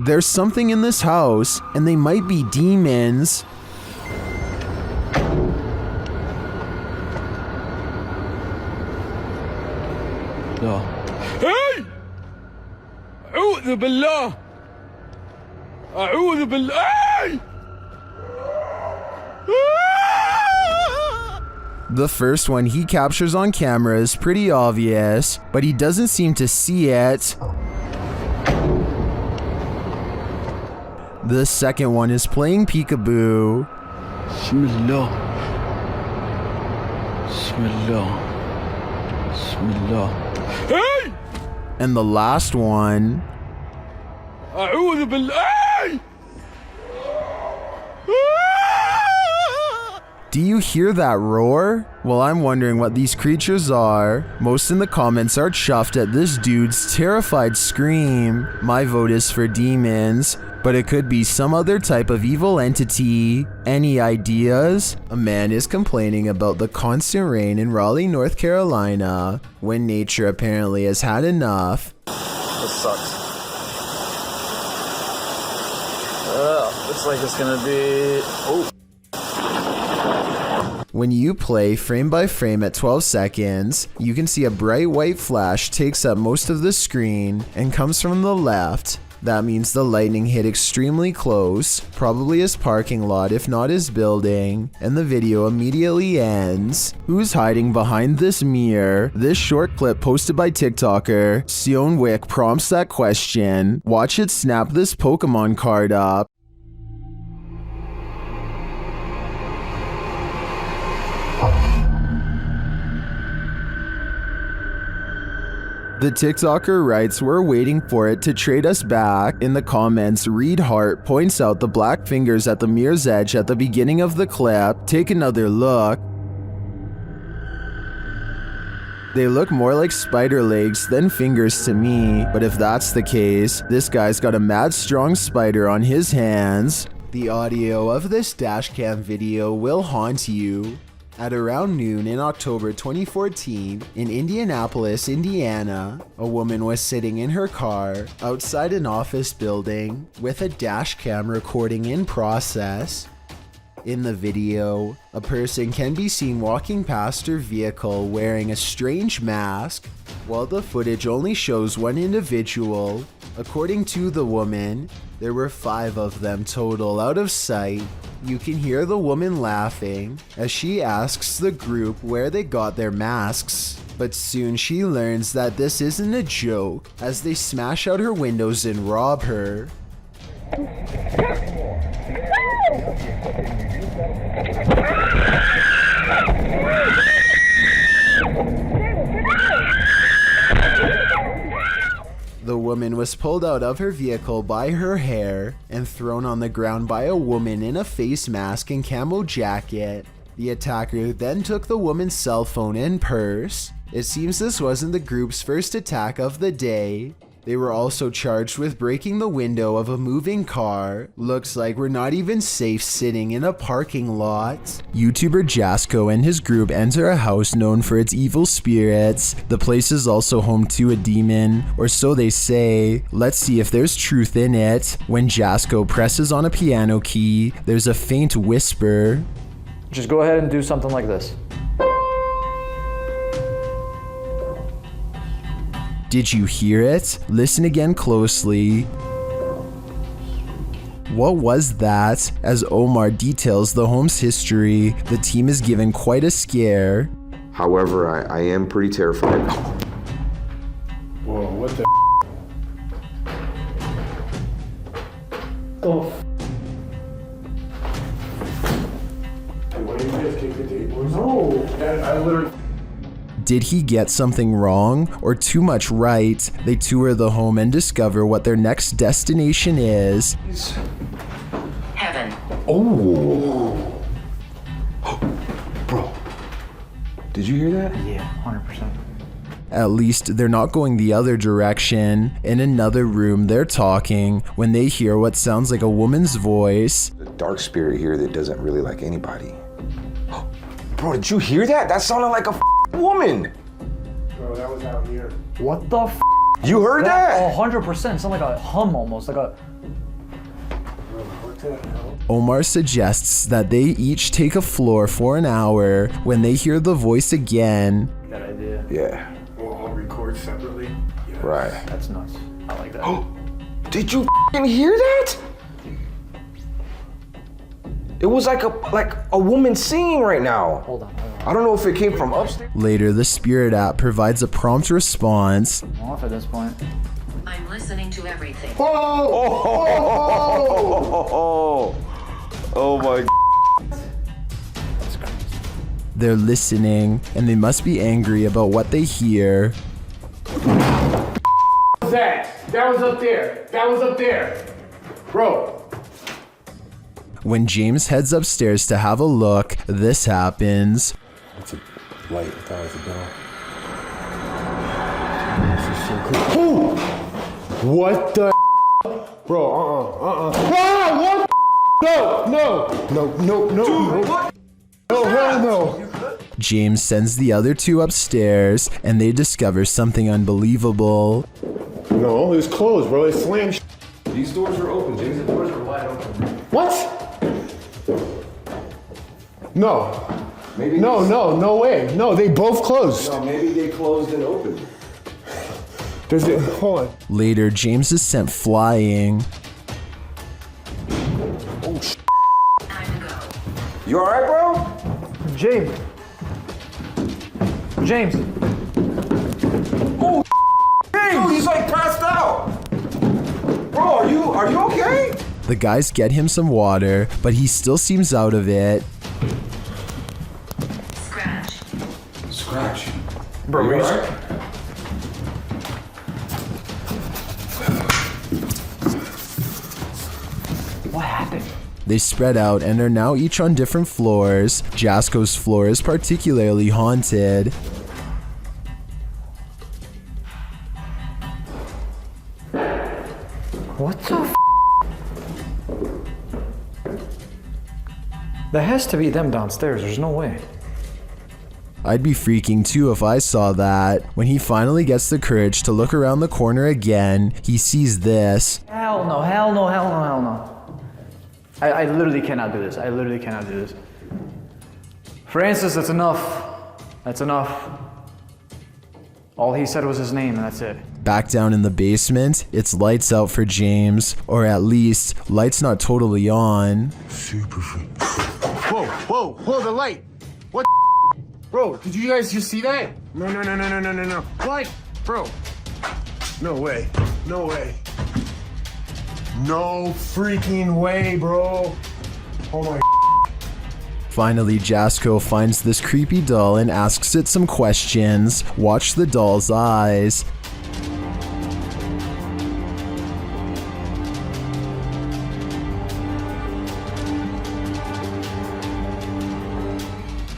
There's something in this house, and they might be demons. لا هاي أعوذ بالله أعوذ بالله. The first one he captures on camera is pretty obvious, but he doesn't seem to see it. The second one is playing peekaboo. Bismillah. Bismillah. Bismillah. Hey! And the last one... أعوذ بالله. Do you hear that roar? Well, I'm wondering what these creatures are. Most in the comments are chuffed at this dude's terrified scream. My vote is for demons, but it could be some other type of evil entity. Any ideas? A man is complaining about the constant rain in Raleigh, North Carolina, when nature apparently has had enough. This sucks. Looks like it's gonna be... Oh. When you play frame by frame at 12 seconds, you can see a bright white flash takes up most of the screen and comes from the left. That means the lightning hit extremely close, probably his parking lot if not his building, and the video immediately ends. Who's hiding behind this mirror? This short clip posted by TikToker Sion Wick prompts that question. Watch it snap this Pokemon card up. The TikToker writes, "We're waiting for it to trade us back." In the comments, Reed Hart points out the black fingers at the mirror's edge at the beginning of the clip. Take another look. They look more like spider legs than fingers to me, but if that's the case, this guy's got a mad strong spider on his hands. The audio of this dashcam video will haunt you. At around noon in October 2014, in Indianapolis, Indiana, a woman was sitting in her car outside an office building with a dash cam recording in process. In the video, a person can be seen walking past her vehicle wearing a strange mask, while the footage only shows one individual. According to the woman, there were 5 of them total out of sight. You can hear the woman laughing as she asks the group where they got their masks. But soon she learns that this isn't a joke as they smash out her windows and rob her. The woman was pulled out of her vehicle by her hair and thrown on the ground by a woman in a face mask and camo jacket. The attacker then took the woman's cell phone and purse. It seems this wasn't the group's first attack of the day. They were also charged with breaking the window of a moving car. Looks like we're not even safe sitting in a parking lot. YouTuber Jasko and his group enter a house known for its evil spirits. The place is also home to a demon, or so they say. Let's see if there's truth in it. When Jasko presses on a piano key, there's a faint whisper. Just go ahead and do something like this. Did you hear it? Listen again closely. What was that? As Omar details the home's history, the team is given quite a scare. However, I am pretty terrified. Whoa, what the Oh. Why didn't you guys take the date boys? No. I literally... Did he get something wrong or too much right? They tour the home and discover what their next destination is. Heaven. Oh. Bro, did you hear that? Yeah, 100%. At least they're not going the other direction. In another room, they're talking when they hear what sounds like a woman's voice. The dark spirit here that doesn't really like anybody. Bro, did you hear that? That sounded like a woman. Bro, that was out here. What the f? You heard that? 100%. It's like a hum almost, like a... Omar suggests that they each take a floor for an hour. When they hear the voice again, That idea. Yeah. We'll all record separately. Yes. Right. That's nuts. I like that. Did you f***ing hear that? It was like a woman singing right now. Hold on. I don't know if it came from upstairs. later the Spirit app provides a prompt response. I'm off at this point. I'm listening to everything. Oh my. They're listening, and they must be angry about what they hear. That was up there. That was up there. Bro. When James heads upstairs to have a look, this happens. It's a light. I thought it was a door. What the Bro, what No, hell no. James sends the other two upstairs, and they discover something unbelievable. No, it was closed, bro. It slammed. These doors are open, James. The doors are wide open. What? No. Maybe No way. No, they both closed. No, maybe they closed and opened. Hold on. Later, James is sent flying. Time to go. You alright, bro? James. Dude, he's like passed out. Bro, are you okay? The guys get him some water, but he still seems out of it. Scratch. Bro, you alright? What happened? They spread out and are now each on different floors. Jasko's floor is particularly haunted. What the f? That has to be them downstairs. There's no way. I'd be freaking too if I saw that. When he finally gets the courage to look around the corner again, he sees this. Hell no. I literally cannot do this. Francis, that's enough. All he said was his name, and that's it. Back down in the basement, it's lights out for James, or at least, lights not totally on. Whoa, the light. What Bro, did you guys just see that? No. What? Bro. No way. No freaking way, bro. Oh my. Finally, Jasko finds this creepy doll and asks it some questions. Watch the doll's eyes.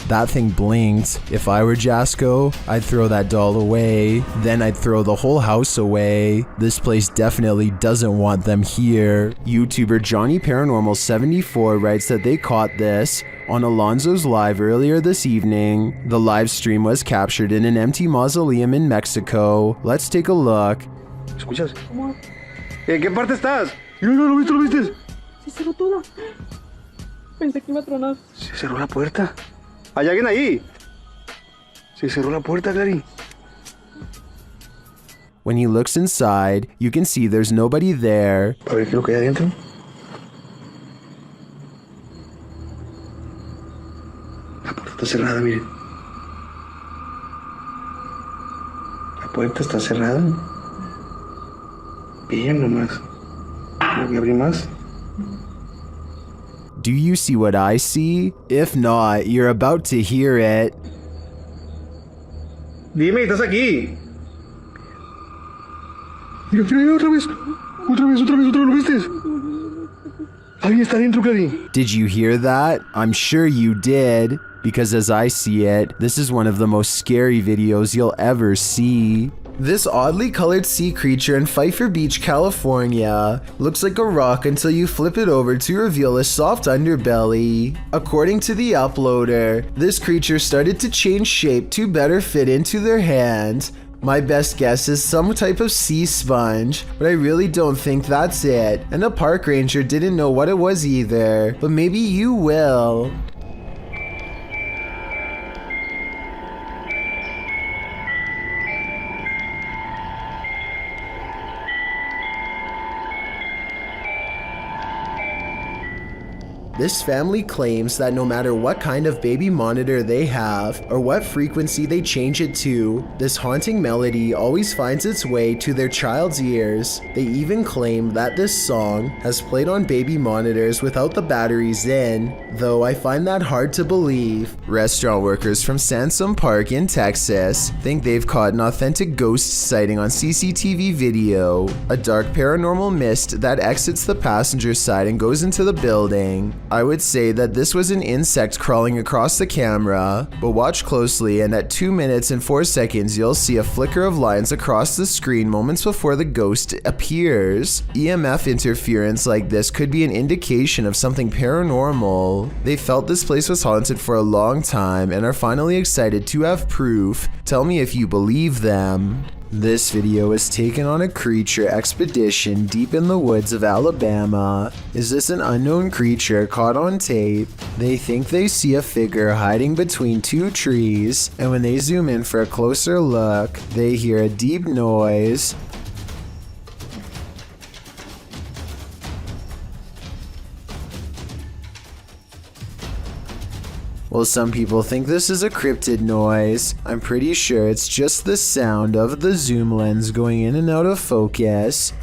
That thing blinked. If I were Jasko, I'd throw that doll away. Then I'd throw the whole house away. This place definitely doesn't want them here. YouTuber Johnny Paranormal 74 writes that they caught this on Alonzo's live earlier this evening. The live stream was captured in an empty mausoleum in Mexico. Let's take a look. ¿Escuchas? ¿En qué parte estás? No, ¿lo viste? Se cerró todo. Pensé que iba a tronar. Se cerró la puerta. ¿Hay alguien ahí? Se cerró la puerta, Clary. When he looks inside, you can see there's nobody there. A ver qué es lo que hay adentro. La puerta está cerrada, miren. La puerta está cerrada. Bien nomás. Voy a abrir más. Do you see what I see? If not, you're about to hear it. Dime, estás aquí. Mira, otra vez. ¿Lo viste? Alguien está adentro, Clary. Did you hear that? I'm sure you did, because as I see it, this is one of the most scary videos you'll ever see. This oddly colored sea creature in Pfeiffer Beach, California looks like a rock until you flip it over to reveal a soft underbelly. According to the uploader, this creature started to change shape to better fit into their hand. My best guess is some type of sea sponge, but I really don't think that's it. And the park ranger didn't know what it was either, but maybe you will. This family claims that no matter what kind of baby monitor they have or what frequency they change it to, this haunting melody always finds its way to their child's ears. They even claim that this song has played on baby monitors without the batteries in, though I find that hard to believe. Restaurant workers from Sansom Park in Texas think they've caught an authentic ghost sighting on CCTV video, a dark paranormal mist that exits the passenger side and goes into the building. I would say that this was an insect crawling across the camera, but watch closely and at 2 minutes and 4 seconds you'll see a flicker of lines across the screen moments before the ghost appears. EMF interference like this could be an indication of something paranormal. They felt this place was haunted for a long time and are finally excited to have proof. Tell me if you believe them. This video was taken on a creature expedition deep in the woods of Alabama. Is this an unknown creature caught on tape? They think they see a figure hiding between 2 trees, and when they zoom in for a closer look, they hear a deep noise. Well, some people think this is a cryptid noise. I'm pretty sure it's just the sound of the zoom lens going in and out of focus.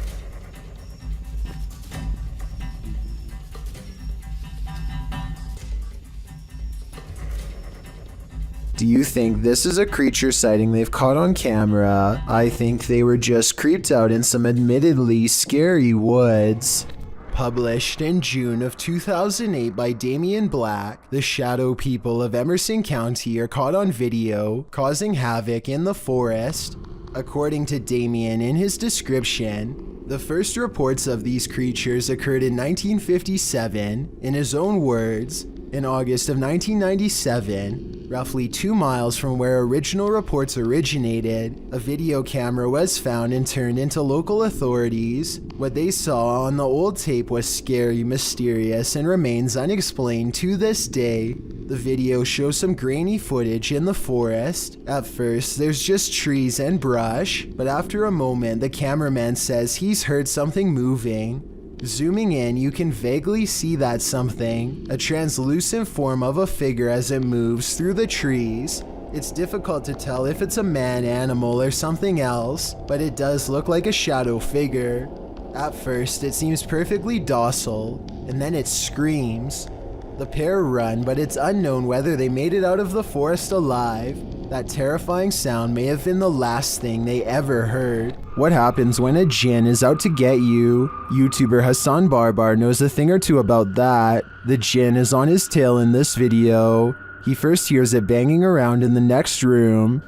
Do you think this is a creature sighting they've caught on camera? I think they were just creeped out in some admittedly scary woods. Published in June of 2008 by Damian Black, the shadow people of Emerson County are caught on video, causing havoc in the forest. According to Damian in his description, the first reports of these creatures occurred in 1957. In his own words, in August of 1997, roughly 2 miles from where original reports originated, a video camera was found and turned into local authorities. What they saw on the old tape was scary, mysterious, and remains unexplained to this day. The video shows some grainy footage in the forest. At first, there's just trees and brush, but after a moment, the cameraman says he's heard something moving. Zooming in, you can vaguely see that something, a translucent form of a figure as it moves through the trees. It's difficult to tell if it's a man, animal, or something else, but it does look like a shadow figure. At first, it seems perfectly docile, and then it screams. The pair run, but it's unknown whether they made it out of the forest alive. That terrifying sound may have been the last thing they ever heard. What happens when a jinn is out to get you? YouTuber Hassan Barbar knows a thing or two about that. The jinn is on his tail in this video. He first hears it banging around in the next room.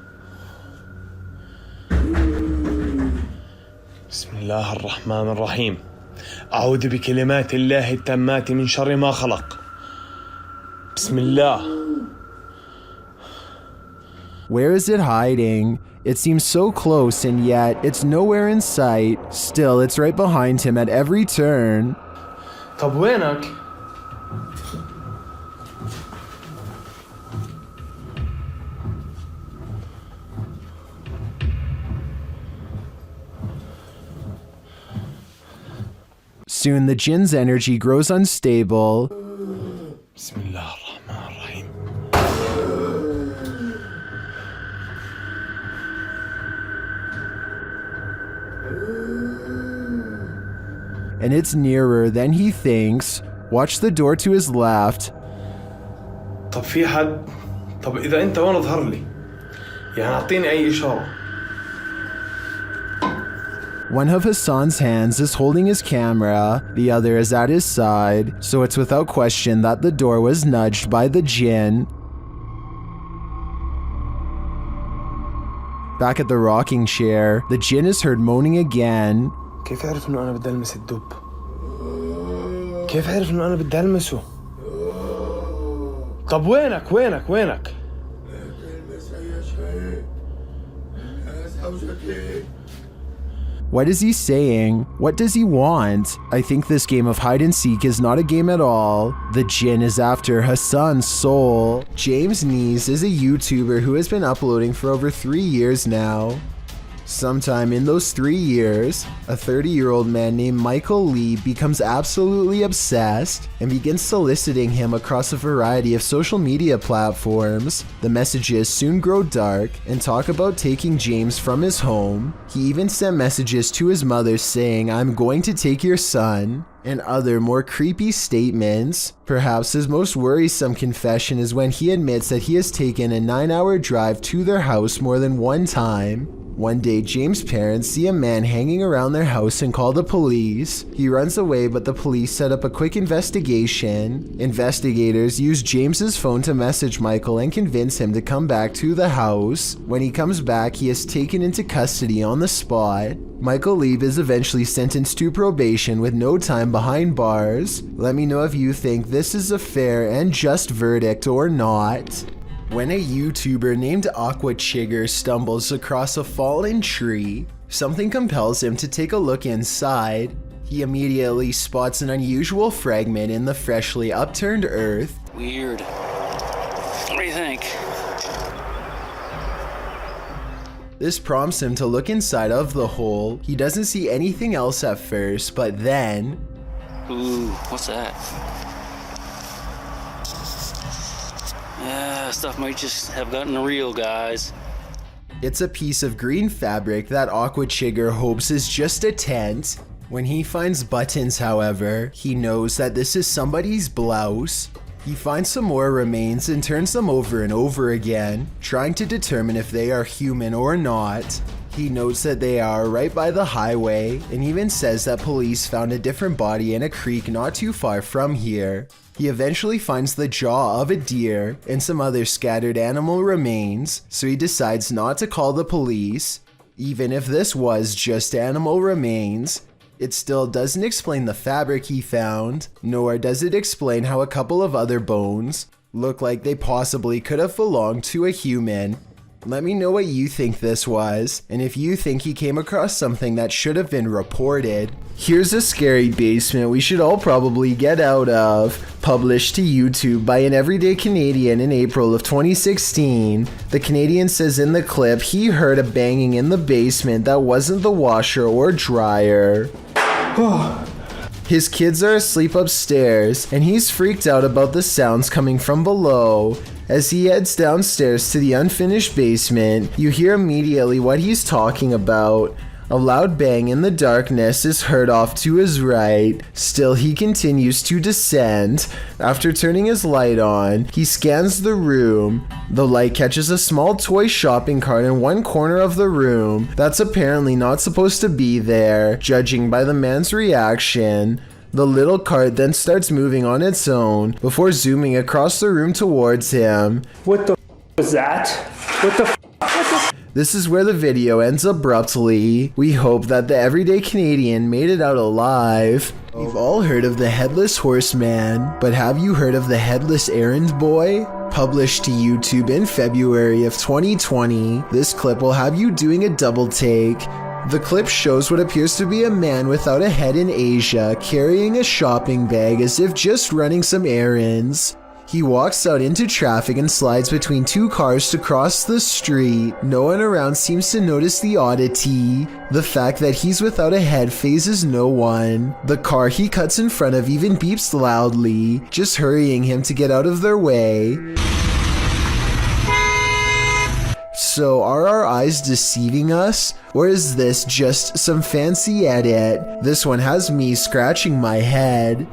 بسم الله الرحمن الرحيم أعوذ بكلمات الله التامات من شر ما خلق بسم الله. Where is it hiding? It seems so close and yet it's nowhere in sight. Still, it's right behind him at every turn. طب وينك؟ Soon the jinn's energy grows unstable. بسم الله الرحمن الرحيم. And it's nearer than he thinks. Watch the door to his left. طب في حد؟ طب إذا أنت وين اظهر لي؟ يعني أعطيني أي إشارة. One of Hassan's hands is holding his camera, the other is at his side, so it's without question that the door was nudged by the jinn. Back at the rocking chair, the jinn is heard moaning again. كيف عرف إنه أنا بدي ألمس الدب؟ كيف عرف إنه أنا بدي ألمسه؟ طب وينك؟ What is he saying? What does he want? I think this game of hide and seek is not a game at all. The jinn is after Hassan's soul. James Nees is a YouTuber who has been uploading for over 3 years now. Sometime in those 3 years, a 30-year-old man named Michael Lee becomes absolutely obsessed and begins soliciting him across a variety of social media platforms. The messages soon grow dark and talk about taking James from his home. He even sent messages to his mother saying, "I'm going to take your son," and other more creepy statements. Perhaps his most worrisome confession is when he admits that he has taken a 9-hour drive to their house more than one time. One day, James' parents see a man hanging around their house and call the police. He runs away, but the police set up a quick investigation. Investigators use James's phone to message Michael and convince him to come back to the house. When he comes back, he is taken into custody on the spot. Michael Lee is eventually sentenced to probation with no time behind bars. Let me know if you think this is a fair and just verdict or not. When a YouTuber named Aqua Chigger stumbles across a fallen tree, something compels him to take a look inside. He immediately spots an unusual fragment in the freshly upturned earth. Weird. What do you think? This prompts him to look inside of the hole. He doesn't see anything else at first, but then... Ooh, what's that? Stuff might just have gotten real, guys. It's a piece of green fabric that Aqua Chigger hopes is just a tent. When he finds buttons, however, he knows that this is somebody's blouse. He finds some more remains and turns them over and over again, trying to determine if they are human or not. He notes that they are right by the highway and even says that police found a different body in a creek not too far from here. He eventually finds the jaw of a deer and some other scattered animal remains, so he decides not to call the police. Even if this was just animal remains, it still doesn't explain the fabric he found, nor does it explain how a couple of other bones look like they possibly could have belonged to a human. Let me know what you think this was, and if you think he came across something that should have been reported. Here's a scary basement we should all probably get out of. Published to YouTube by an everyday Canadian in April of 2016. The Canadian says in the clip he heard a banging in the basement that wasn't the washer or dryer. His kids are asleep upstairs, and he's freaked out about the sounds coming from below. As he heads downstairs to the unfinished basement, you hear immediately what he's talking about. A loud bang in the darkness is heard off to his right. Still, he continues to descend. After turning his light on, he scans the room. The light catches a small toy shopping cart in one corner of the room that's apparently not supposed to be there, judging by the man's reaction. The little cart then starts moving on its own before zooming across the room towards him. What the was that? What the This is where the video ends abruptly. We hope that the everyday Canadian made it out alive. You've all heard of the Headless Horseman, but have you heard of the Headless Errand Boy? Published to YouTube in February of 2020, this clip will have you doing a double take. The clip shows what appears to be a man without a head in Asia carrying a shopping bag as if just running some errands. He walks out into traffic and slides between two cars to cross the street. No one around seems to notice the oddity. The fact that he's without a head phases no one. The car he cuts in front of even beeps loudly, just hurrying him to get out of their way. So are our eyes deceiving us? Or is this just some fancy edit? This one has me scratching my head.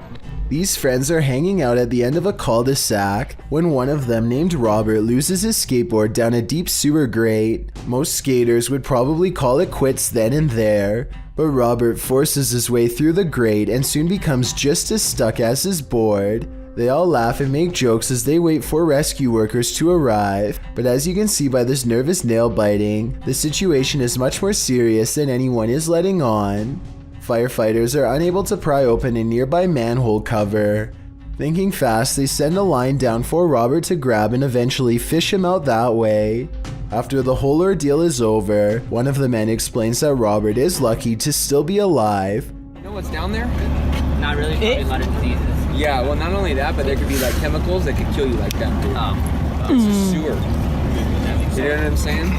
These friends are hanging out at the end of a cul-de-sac when one of them, named Robert, loses his skateboard down a deep sewer grate. Most skaters would probably call it quits then and there, but Robert forces his way through the grate and soon becomes just as stuck as his board. They all laugh and make jokes as they wait for rescue workers to arrive, but as you can see by this nervous nail biting, the situation is much more serious than anyone is letting on. Firefighters are unable to pry open a nearby manhole cover. Thinking fast, they send a line down for Robert to grab and eventually fish him out that way. After the whole ordeal is over, one of the men explains that Robert is lucky to still be alive. You know what's down there? Not really, probably a lot of diseases. Yeah, well, not only that, but there could be like chemicals that could kill you like that, dude. It's a sewer. You know what I'm saying?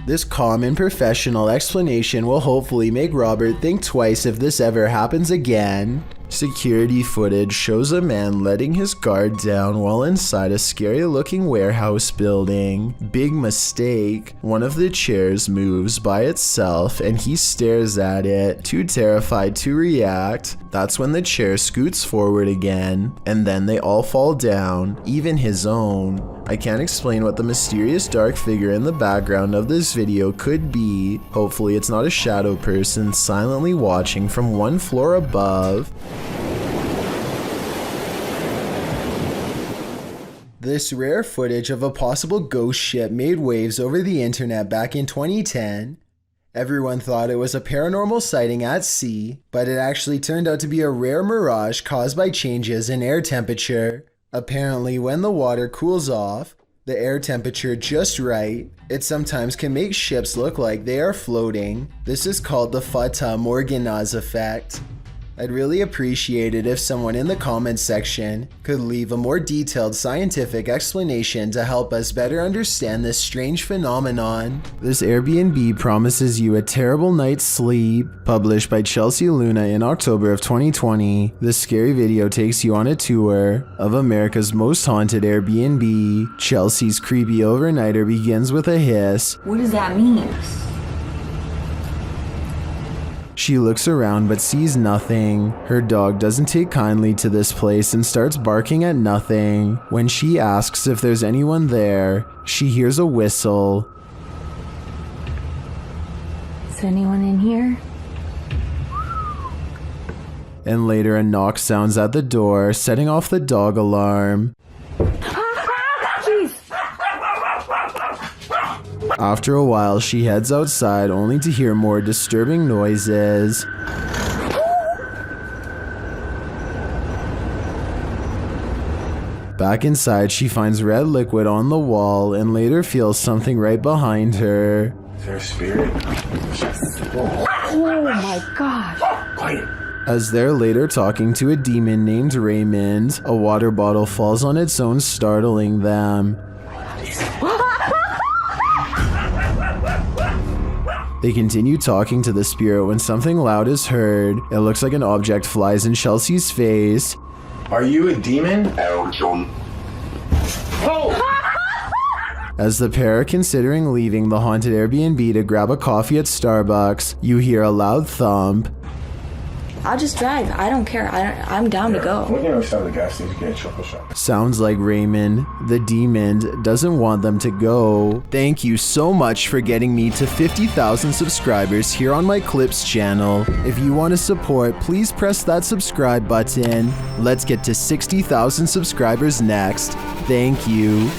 This calm and professional explanation will hopefully make Robert think twice if this ever happens again. Security footage shows a man letting his guard down while inside a scary looking warehouse building. Big mistake. One of the chairs moves by itself and he stares at it, too terrified to react. That's when the chair scoots forward again, and then they all fall down, even his own. I can't explain what the mysterious dark figure in the background of this video could be. Hopefully it's not a shadow person silently watching from one floor above. This rare footage of a possible ghost ship made waves over the internet back in 2010. Everyone thought it was a paranormal sighting at sea, but it actually turned out to be a rare mirage caused by changes in air temperature. Apparently, when the water cools off, the air temperature just right, it sometimes can make ships look like they are floating. This is called the Fata Morgana's effect. I'd really appreciate it if someone in the comments section could leave a more detailed scientific explanation to help us better understand this strange phenomenon. This Airbnb promises you a terrible night's sleep. Published by Chelsea Luna in October of 2020, this scary video takes you on a tour of America's most haunted Airbnb. Chelsea's creepy overnighter begins with a hiss. What does that mean? She looks around but sees nothing. Her dog doesn't take kindly to this place and starts barking at nothing. When she asks if there's anyone there, she hears a whistle. Is anyone in here? And later a knock sounds at the door, setting off the dog alarm. After a while, she heads outside only to hear more disturbing noises. Back inside, she finds red liquid on the wall and later feels something right behind her. Is there a spirit? Oh my gosh. Quiet. As they're later talking to a demon named Raymond, a water bottle falls on its own, startling them. They continue talking to the spirit when something loud is heard. It looks like an object flies in Chelsea's face. Are you a demon? As the pair are considering leaving the haunted Airbnb to grab a coffee at Starbucks, you hear a loud thump. I'll just drive. I don't care. I'm down to go. We're gonna stop at the gas station to get a chocolate shop. Sounds like Raymond, the demon, doesn't want them to go. Thank you so much for getting me to 50,000 subscribers here on my Clips channel. If you want to support, please press that subscribe button. Let's get to 60,000 subscribers next. Thank you.